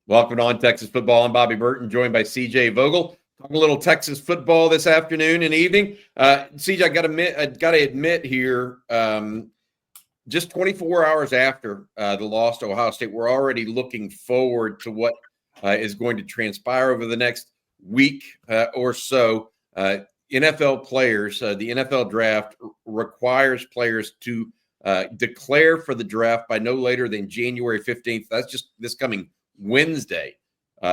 Welcome on Texas Football. I'm Bobby Burton, joined by CJ Vogel. Talking a little Texas football this afternoon and evening. CJ, I got to admit here, just 24 hours after the loss to Ohio State, we're already looking forward to what is going to transpire over the next week or so. NFL players, the NFL draft requires players to declare for the draft by no later than January 15th. That's just this coming Wednesday.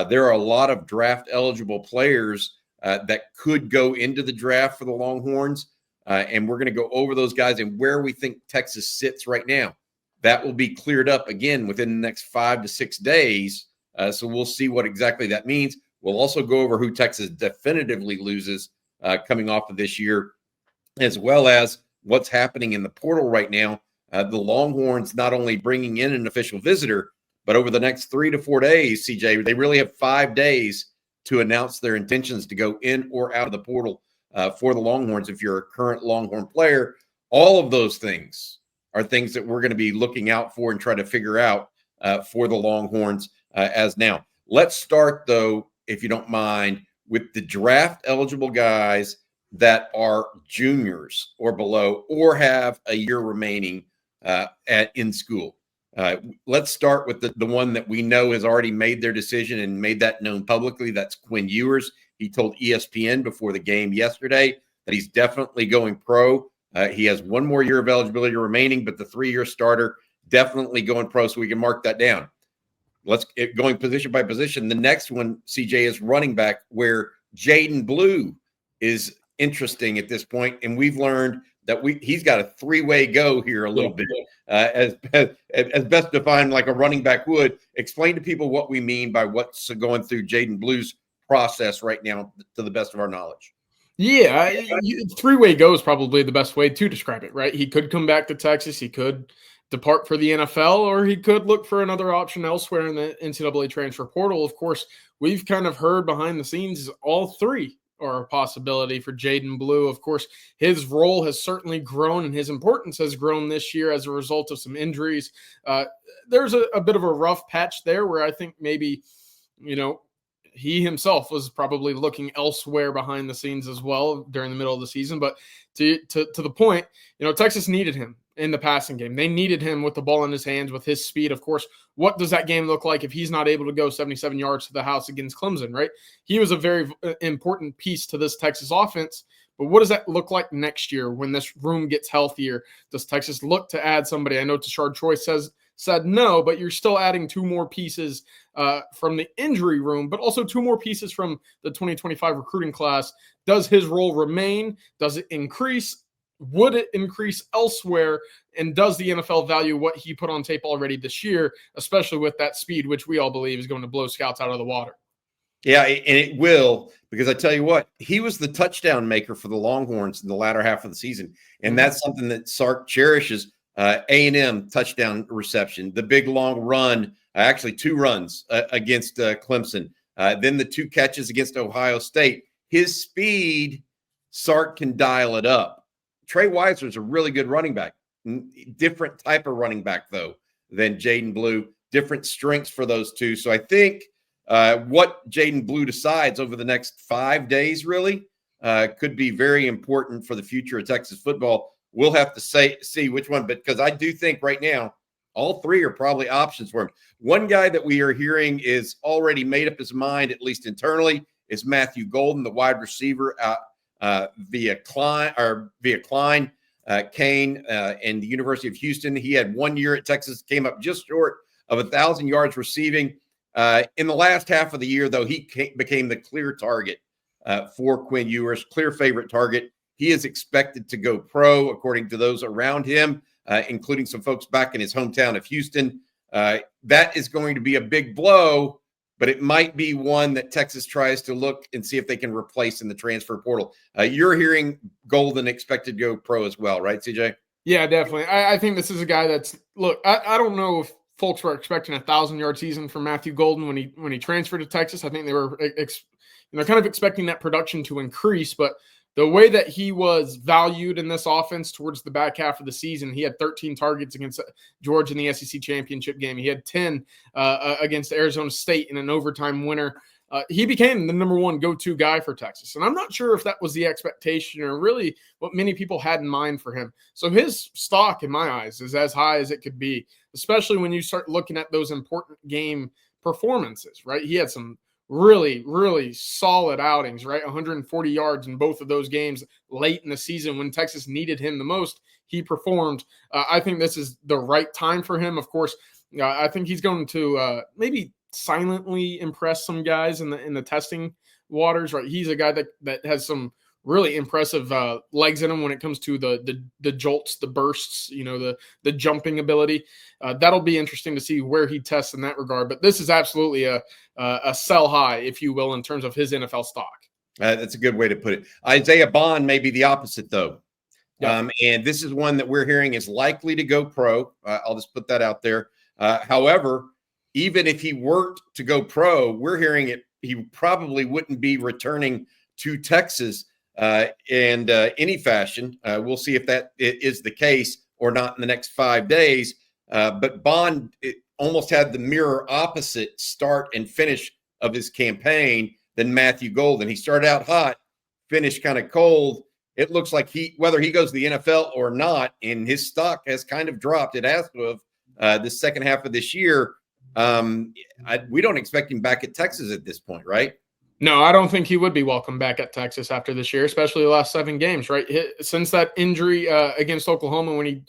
There are a lot of draft eligible players that could go into the draft for the Longhorns. And we're going to go over those guys and where we think Texas sits right now. That will be cleared up again within the next 5 to 6 days. So we'll see what exactly that means. We'll also go over who Texas definitively loses coming off of this year, as well as what's happening in the portal right now. The Longhorns not only bringing in an official visitor, but over the next 3 to 4 days, CJ, they really have 5 days to announce their intentions to go in or out of the portal for the Longhorns. If you're a current Longhorn player, all of those things are things that we're going to be looking out for and try to figure out for the Longhorns as now. Let's start, though, if you don't mind, with the draft eligible guys that are juniors or below or have a year remaining in school. Let's start with the one that we know has already made their decision and made that known publicly. That's Quinn Ewers. He told ESPN before the game yesterday that he's definitely going pro. He has 1 more year of eligibility remaining, but the 3-year starter definitely going pro, so we can mark that down. Let's get going position by position. The next one, CJ, is running back, where Jayden Blue is interesting at this point, and we've learned that he's got a 3-way go here a little bit, as best defined like a running back would. Explain to people what we mean by what's going through Jayden Blue's process right now, to the best of our knowledge. Yeah, 3-way go is probably the best way to describe it, right? He could come back to Texas. He could depart for the NFL, or he could look for another option elsewhere in the NCAA transfer portal. Of course, we've kind of heard behind the scenes all 3 are a possibility for Jayden Blue. Of course, his role has certainly grown and his importance has grown this year as a result of some injuries. There's a bit of a rough patch there where I think maybe, he himself was probably looking elsewhere behind the scenes as well during the middle of the season. But to the point, Texas needed him in the passing game. They needed him with the ball in his hands, with his speed. Of course, what does that game look like if he's not able to go 77 yards to the house against Clemson, right? He was a very important piece to this Texas offense. But what does that look like next year when this room gets healthier? Does Texas look to add somebody? I know Tashard Choice said no, but you're still adding 2 more pieces from the injury room, but also 2 more pieces from the 2025 recruiting class. Does his role remain? Does it increase? Would it increase elsewhere? And does the NFL value what he put on tape already this year, especially with that speed, which we all believe is going to blow scouts out of the water? Yeah, and it will, because I tell you what, he was the touchdown maker for the Longhorns in the latter half of the season. And that's something that Sark cherishes. A&M touchdown reception, the big long run, actually 2 runs against Clemson, then the 2 catches against Ohio State. His speed, Sark can dial it up. Trey Weiser is a really good running back. Different type of running back, though, than Jayden Blue. Different strengths for those 2. So I think what Jayden Blue decides over the next 5 days really could be very important for the future of Texas football. We'll have to see which one, but because I do think right now all 3 are probably options for him. One guy that we are hearing is already made up his mind, at least internally, is Matthew Golden, the wide receiver via Klein, Kane, and the University of Houston. He had 1 year at Texas, came up just short of 1,000 yards receiving. In the last half of the year, though, he became the clear target for Quinn Ewers, clear favorite target. He is expected to go pro, according to those around him, including some folks back in his hometown of Houston. That is going to be a big blow, but it might be one that Texas tries to look and see if they can replace in the transfer portal. You're hearing Golden expected to go pro as well, right, CJ? Yeah, definitely. I think this is a guy that's – look, I don't know if folks were expecting a 1,000-yard season from Matthew Golden when he transferred to Texas. I think they were kind of expecting that production to increase, but the way that he was valued in this offense towards the back half of the season, he had 13 targets against Georgia in the SEC championship game. He had 10 against Arizona State in an overtime winner. He became the number one go-to guy for Texas. And I'm not sure if that was the expectation or really what many people had in mind for him. So his stock, in my eyes, is as high as it could be, especially when you start looking at those important game performances, right? He had some really, really solid outings, right? 140 yards in both of those games late in the season when Texas needed him the most. He performed. I think this is the right time for him. Of course, I think he's going to maybe silently impress some guys in the testing waters, right? He's a guy that has some really impressive legs in him when it comes to the jolts, the bursts, the jumping ability. That'll be interesting to see where he tests in that regard. But this is absolutely a sell high, if you will, in terms of his NFL stock. That's a good way to put it. Isaiah Bond may be the opposite, though. Yeah. And this is one that we're hearing is likely to go pro. I'll just put that out there. However, even if he weren't to go pro, we're hearing he probably wouldn't be returning to Texas in any fashion. We'll see if that is the case or not in the next 5 days. But Bond almost had the mirror opposite start and finish of his campaign than Matthew Golden. He started out hot, finished kind of cold. It looks like whether he goes to the NFL or not, and his stock has kind of dropped. It has to have the second half of this year. We don't expect him back at Texas at this point, right? No, I don't think he would be welcome back at Texas after this year, especially the last 7 games, right? Since that injury against Oklahoma when he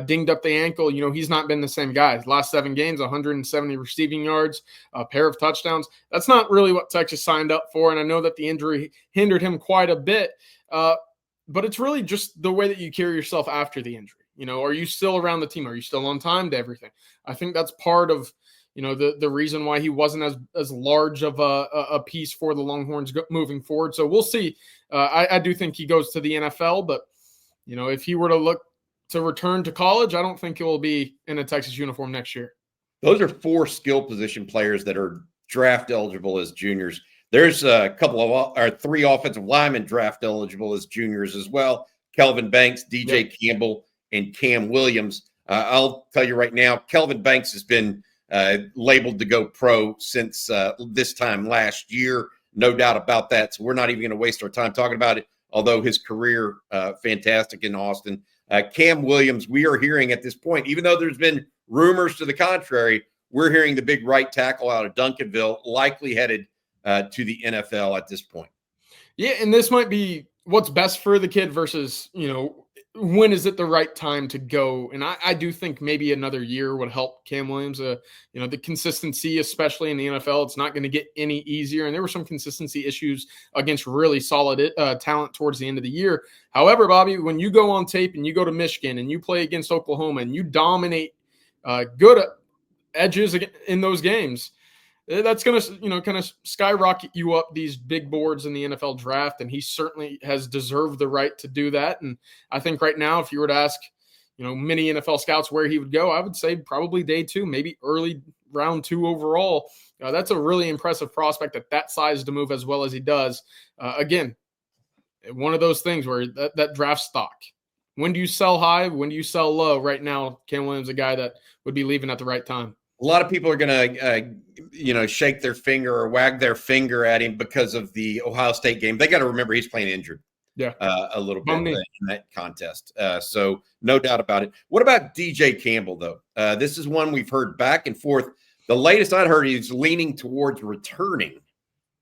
dinged up the ankle, he's not been the same guy. Last 7 games, 170 receiving yards, a pair of touchdowns. That's not really what Texas signed up for, and I know that the injury hindered him quite a bit, but it's really just the way that you carry yourself after the injury. Are you still around the team? Are you still on time to everything? I think that's part of the reason why he wasn't as large of a piece for the Longhorns moving forward. So we'll see. I do think he goes to the NFL, but if he were to look to return to college, I don't think he will be in a Texas uniform next year. Those are 4 skill position players that are draft eligible as juniors. There's a couple of 3 offensive linemen draft eligible as juniors as well. Kelvin Banks, DJ Campbell, and Cam Williams. I'll tell you right now, Kelvin Banks has been labeled to go pro since this time last year. No doubt about that. So we're not even going to waste our time talking about it, although his career fantastic in Austin. Cam Williams, we are hearing at this point, even though there's been rumors to the contrary, we're hearing the big right tackle out of Duncanville likely headed to the NFL at this point. Yeah, and this might be what's best for the kid versus, when is it the right time to go? And I do think maybe another year would help Cam Williams. The consistency, especially in the NFL, it's not going to get any easier. And there were some consistency issues against really solid talent towards the end of the year. However, Bobby, when you go on tape and you go to Michigan and you play against Oklahoma and you dominate good edges in those games, that's going to, kind of skyrocket you up these big boards in the NFL draft. And he certainly has deserved the right to do that. And I think right now, if you were to ask, many NFL scouts where he would go, I would say probably day 2, maybe early round 2 overall. That's a really impressive prospect at that size to move as well as he does. Again, one of those things where that draft stock, when do you sell high? When do you sell low? Right now, Cam Williams is a guy that would be leaving at the right time. A lot of people are going to, shake their finger or wag their finger at him because of the Ohio State game. They got to remember he's playing injured a little bit in that contest. So no doubt about it. What about DJ Campbell, though? This is one we've heard back and forth. The latest I'd heard, he's leaning towards returning.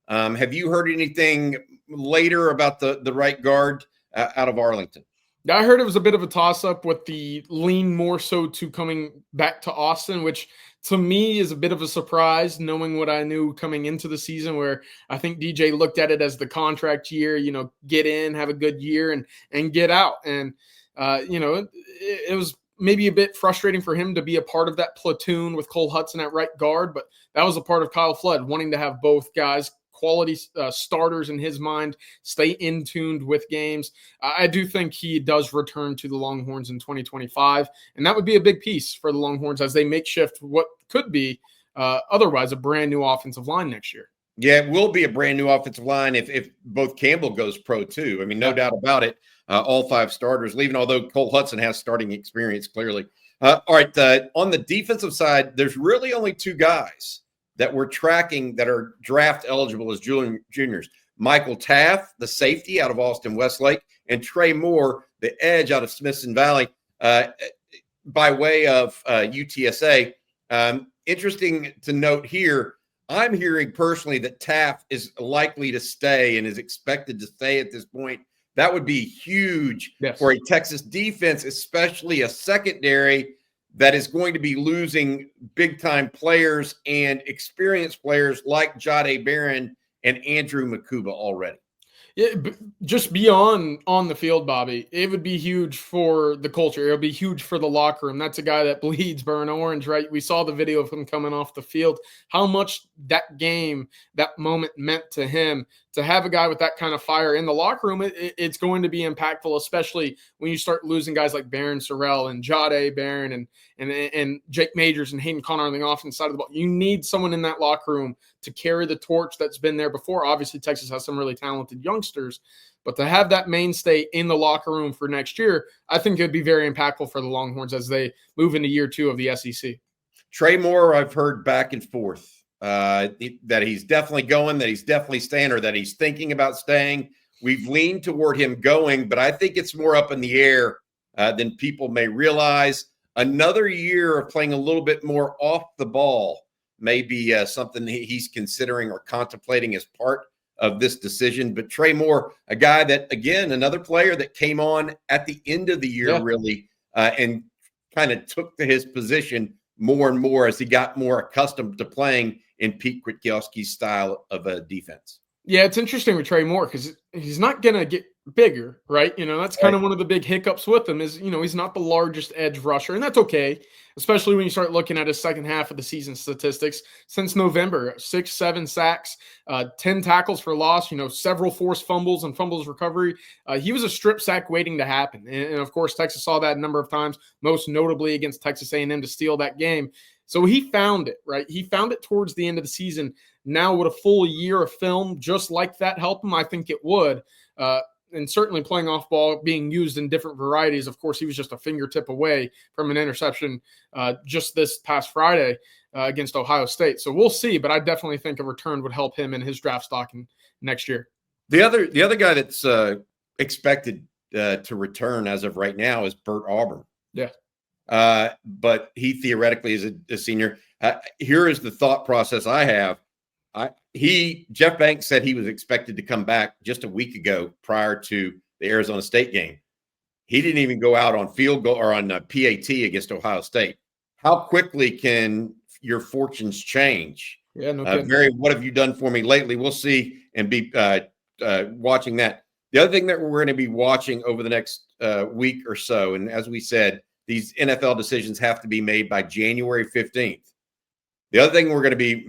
Have you heard anything later about the right guard out of Arlington? I heard it was a bit of a toss-up with the lean more so to coming back to Austin, which to me is a bit of a surprise, knowing what I knew coming into the season, where I think DJ looked at it as the contract year, get in, have a good year, and get out. And, it was maybe a bit frustrating for him to be a part of that platoon with Cole Hudson at right guard, but that was a part of Kyle Flood wanting to have both guys quality starters in his mind, stay in tuned with games. I do think he does return to the Longhorns in 2025, and that would be a big piece for the Longhorns as they makeshift what could be otherwise a brand new offensive line next year. Yeah, it will be a brand new offensive line if both Campbell goes pro too. I mean, no doubt about it. All 5 starters leaving, although Cole Hudson has starting experience clearly. All right, on the defensive side, there's really only 2 guys that we're tracking that are draft eligible as juniors. Michael Taft, the safety out of Austin Westlake, and Trey Moore, the edge out of Smithson Valley, by way of UTSA. Interesting to note here, I'm hearing personally that Taft is likely to stay and is expected to stay at this point. That would be huge for a Texas defense, especially a secondary that is going to be losing big-time players and experienced players like Jayden Barron and Andrew Makuba already. Yeah, just beyond on the field, Bobby, it would be huge for the culture. It would be huge for the locker room. That's a guy that bleeds burnt orange, right? We saw the video of him coming off the field, how much that game, that moment meant to him. To have a guy with that kind of fire in the locker room, it's going to be impactful, especially when you start losing guys like Barron Sorrell and Jayden Barron and Jake Majors and Hayden Connor on the offense side of the ball. You need someone in that locker room to carry the torch that's been there before. Obviously, Texas has some really talented youngsters, but to have that mainstay in the locker room for next year, I think it would be very impactful for the Longhorns as they move into year 2 of the SEC. Trey Moore, I've heard back and forth that he's definitely going, that he's definitely staying, or that he's thinking about staying. We've leaned toward him going, but I think it's more up in the air than people may realize. Another year of playing a little bit more off the ball may be something he's considering or contemplating as part of this decision. But Trey Moore, a guy that, again, another player that came on at the end of the year, really, and kind of took to his position more and more as he got more accustomed to playing in Pete Kwiatkowski's style of a defense. Yeah, it's interesting with Trey Moore because he's not going to get bigger, right? That's kind of one of the big hiccups with him is, he's not the largest edge rusher, and that's okay, especially when you start looking at his second half of the season statistics. Since November, 6-7 sacks, 10 tackles for loss, several forced fumbles and fumbles recovery. He was a strip sack waiting to happen. And of course, Texas saw that a number of times, most notably against Texas A&M to steal that game. So he found it, right? He found it towards the end of the season. Now, would a full year of film just like that help him? I think it would. And certainly playing off ball, being used in different varieties. Of course, he was just a fingertip away from an interception just this past Friday against Ohio State. So we'll see, but I definitely think a return would help him in his draft stock next year. The other guy that's expected to return as of right now is Bert Auburn. Yeah. But he theoretically is a senior. Here is the thought process I have. Jeff Banks said he was expected to come back just a week ago prior to the Arizona State game. He didn't even go out on field goal or on PAT against Ohio State. How quickly can your fortunes change? Yeah, no kidding. What have you done for me lately? We'll see and be watching that. The other thing that we're going to be watching over the next week or so, and as we said, these NFL decisions have to be made by January 15th. The other thing we're going to be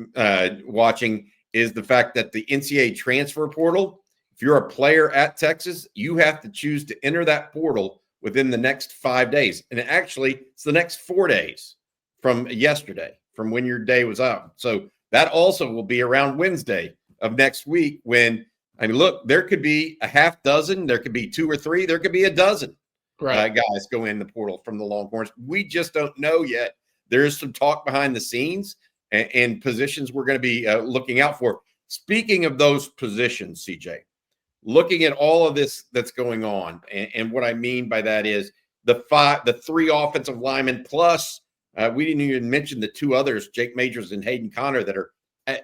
watching is the fact that the NCAA transfer portal, if you're a player at Texas, you have to choose to enter that portal within the next 5 days. And actually, it's the next 4 days from yesterday, from when your day was out. So that also will be around Wednesday of next week when, look, there could be a half dozen, there could be 2 or 3, there could be a dozen guys go in the portal from the Longhorns. We just don't know yet. There is some talk behind the scenes and positions we're going to be looking out for. Speaking of those positions, CJ, looking at all of this that's going on, and what I mean by that is the 3 offensive linemen plus we didn't even mention the 2 others, Jake Majors and Hayden Connor, that are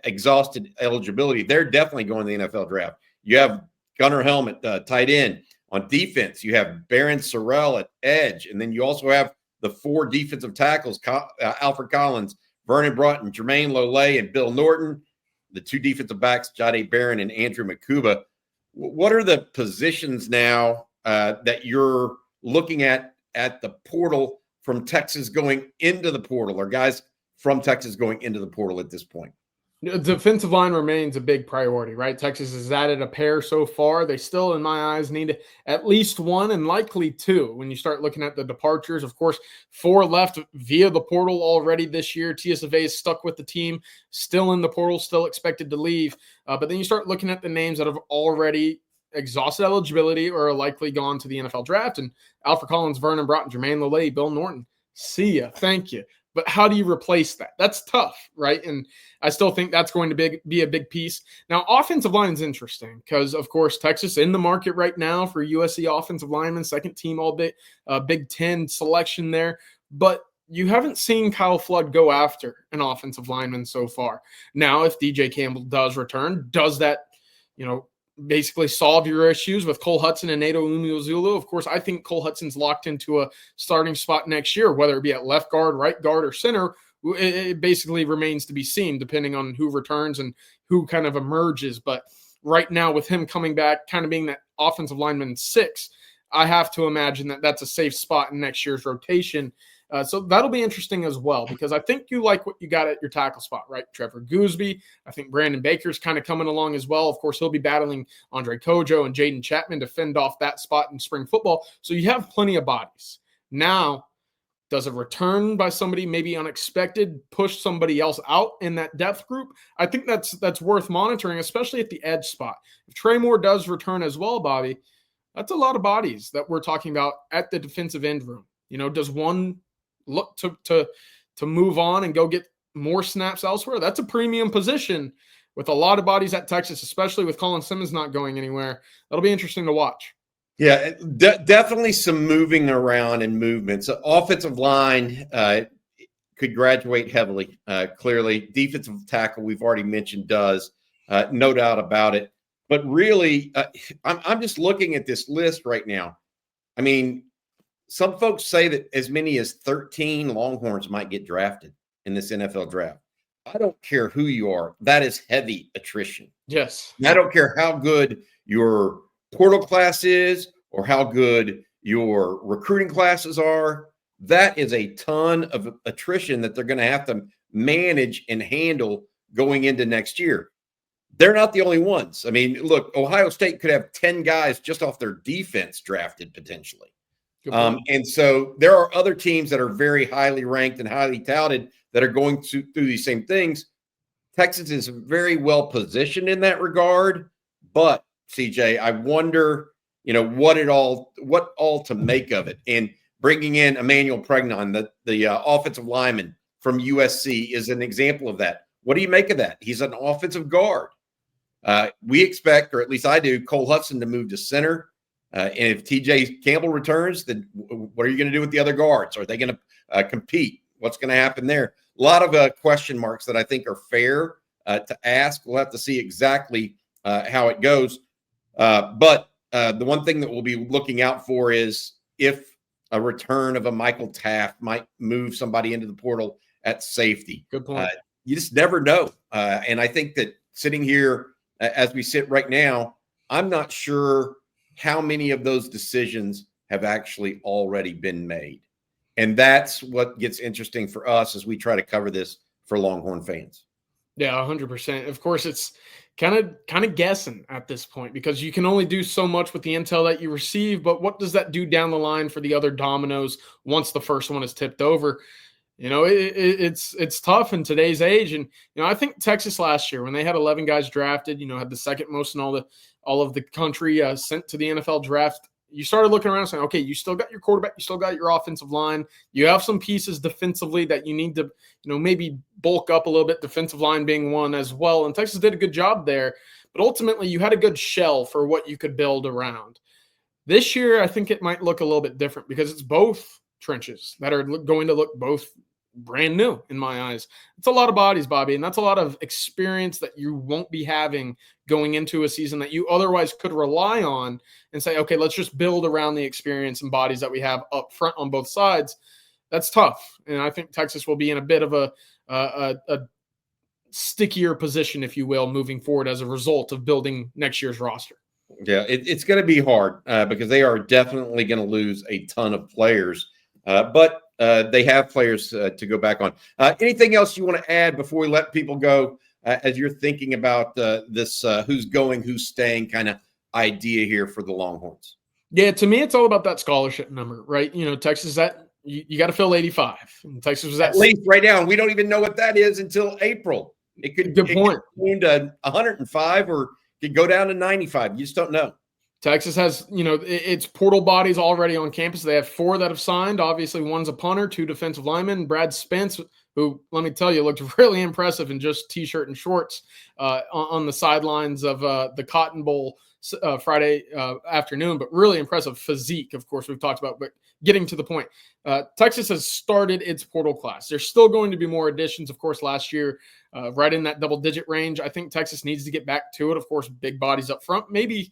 exhausted eligibility. They're definitely going to the NFL draft. You have Gunnar Helm at tight end. On defense, you have Barron Sorrell at edge, and then you also have the 4 defensive tackles, Alfred Collins, Vernon Broughton, Jermaine Lolay, and Bill Norton. The 2 defensive backs, Jayden Barron and Andrew Makuba. What are the positions now that you're looking at the portal from Texas going into the portal, or guys from Texas going into the portal at this point? Defensive line remains a big priority, right? Texas has added a pair so far. They still, in my eyes, need at least one and likely two when you start looking at the departures. Of course, 4 left via the portal already this year. TSFA is stuck with the team, still in the portal, still expected to leave. But then you start looking at the names that have already exhausted eligibility or are likely gone to the NFL draft. And Alfred Collins, Vernon Broughton, Jermaine Lilley, Bill Norton. See ya. Thank you. But how do you replace that? That's tough, right? And I still think that's going to be a big piece. Now, offensive line is interesting because, of course, Texas in the market right now for USC offensive lineman, second team all Big Ten selection there. But you haven't seen Kyle Flood go after an offensive lineman so far. Now, if DJ Campbell does return, does that, basically solve your issues with Cole Hudson and Nato Umeozulu? Of course, I think Cole Hudson's locked into a starting spot next year, whether it be at left guard, right guard, or center. It basically remains to be seen depending on who returns and who kind of emerges. But right now, with him coming back, kind of being that offensive lineman 6, I have to imagine that that's a safe spot in next year's rotation. So that'll be interesting as well, because I think you like what you got at your tackle spot, right? Trevor Gooseby. I think Brandon Baker's kind of coming along as well. Of course, he'll be battling Andre Kojo and Jayden Chapman to fend off that spot in spring football. So you have plenty of bodies. Now, does a return by somebody maybe unexpected push somebody else out in that depth group? I think that's worth monitoring, especially at the edge spot. If Trey Moore does return as well, Bobby, that's a lot of bodies that we're talking about at the defensive end room. Does one look to move on and go get more snaps elsewhere? That's a premium position with a lot of bodies at Texas, especially with Colin Simmons not going anywhere. That'll be interesting to watch. Yeah, definitely some moving around and movements. Offensive line could graduate heavily, clearly. Defensive tackle, we've already mentioned, does. No doubt about it. But really, I'm just looking at this list right now. I mean, some folks say that as many as 13 Longhorns might get drafted in this NFL draft. I don't care who you are. That is heavy attrition. Yes. I don't care how good your portal class is or how good your recruiting classes are. That is a ton of attrition that they're going to have to manage and handle going into next year. They're not the only ones. I mean, look, Ohio State could have 10 guys just off their defense drafted potentially. And so there are other teams that are very highly ranked and highly touted that are going through these same things. Texas is very well positioned in that regard. But, CJ, I wonder, what all to make of it. And bringing in Emmanuel Pregnon, the offensive lineman from USC, is an example of that. What do you make of that? He's an offensive guard. We expect, or at least I do, Cole Hudson to move to center. And if TJ Campbell returns, then what are you going to do with the other guards? Are they going to compete? What's going to happen there? A lot of question marks that I think are fair to ask. We'll have to see exactly how it goes. But the one thing that we'll be looking out for is if a return of a Michael Taft might move somebody into the portal at safety. Good point. You just never know. And I think that sitting here as we sit right now, I'm not sure how many of those decisions have actually already been made. And that's what gets interesting for us as we try to cover this for Longhorn fans. Yeah, 100%. Of course, it's kind of guessing at this point because you can only do so much with the intel that you receive, but what does that do down the line for the other dominoes once the first one is tipped over? It's tough in today's age. And, I think Texas last year when they had 11 guys drafted, had the second most in all of the country sent to the NFL draft, you started looking around and saying, okay, you still got your quarterback, you still got your offensive line, you have some pieces defensively that you need to, maybe bulk up a little bit, defensive line being one as well. And Texas did a good job there, but ultimately you had a good shell for what you could build around. This year, I think it might look a little bit different because it's both trenches that are going to look both brand new in my eyes. It's a lot of bodies, Bobby, and that's a lot of experience that you won't be having going into a season that you otherwise could rely on and say, okay, let's just build around the experience and bodies that we have up front on both sides. That's tough. And I think Texas will be in a bit of a stickier position, if you will, moving forward as a result of building next year's roster. Yeah, it's going to be hard because they are definitely going to lose a ton of players. But they have players to go back on. Anything else you want to add before we let people go as you're thinking about this who's going, who's staying kind of idea here for the Longhorns? Yeah, to me, it's all about that scholarship number, right? Texas you got to fill 85. And Texas was at least right now, and we don't even know what that is until April. It could good point. It to 105 or could go down to 95. You just don't know. Texas has, its portal bodies already on campus. They have 4 that have signed. Obviously, one's a punter, 2 defensive linemen. Brad Spence, who, let me tell you, looked really impressive in just T-shirt and shorts on the sidelines of the Cotton Bowl Friday afternoon, but really impressive physique, of course, we've talked about. But getting to the point, Texas has started its portal class. There's still going to be more additions, of course, last year, right in that double-digit range. I think Texas needs to get back to it. Of course, big bodies up front, maybe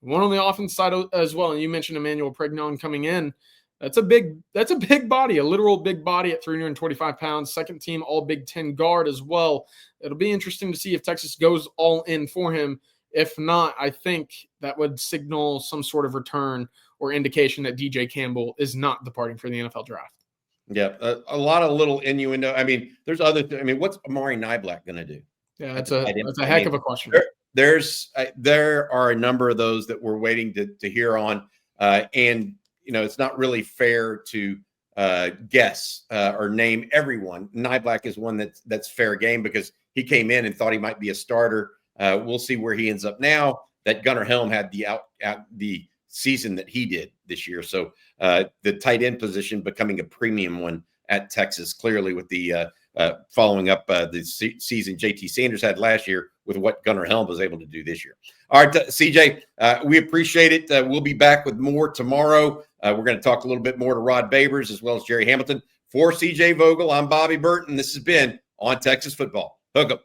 one on the offense side as well. And you mentioned Emmanuel Pregnon coming in. That's a big body, a literal big body at 325 pounds, second team all Big Ten guard as well. It'll be interesting to see if Texas goes all in for him. If not, I think that would signal some sort of return or indication that DJ Campbell is not departing for the NFL draft. Yeah, a lot of little innuendo. I mean, there's other what's Amari Niblack going to do? Yeah, that's a heck of a question. There are a number of those that we're waiting to hear on, and it's not really fair to guess or name everyone. Niblack is one that's fair game because he came in and thought he might be a starter. We'll see where he ends up now. That Gunnar Helm had the season that he did this year, so the tight end position becoming a premium one at Texas, clearly with the following up the season JT Sanders had last year with what Gunnar Helm was able to do this year. All right, CJ, we appreciate it. We'll be back with more tomorrow. We're going to talk a little bit more to Rod Babers as well as Jerry Hamilton. For CJ Vogel, I'm Bobby Burton. This has been On Texas Football. Hook 'em.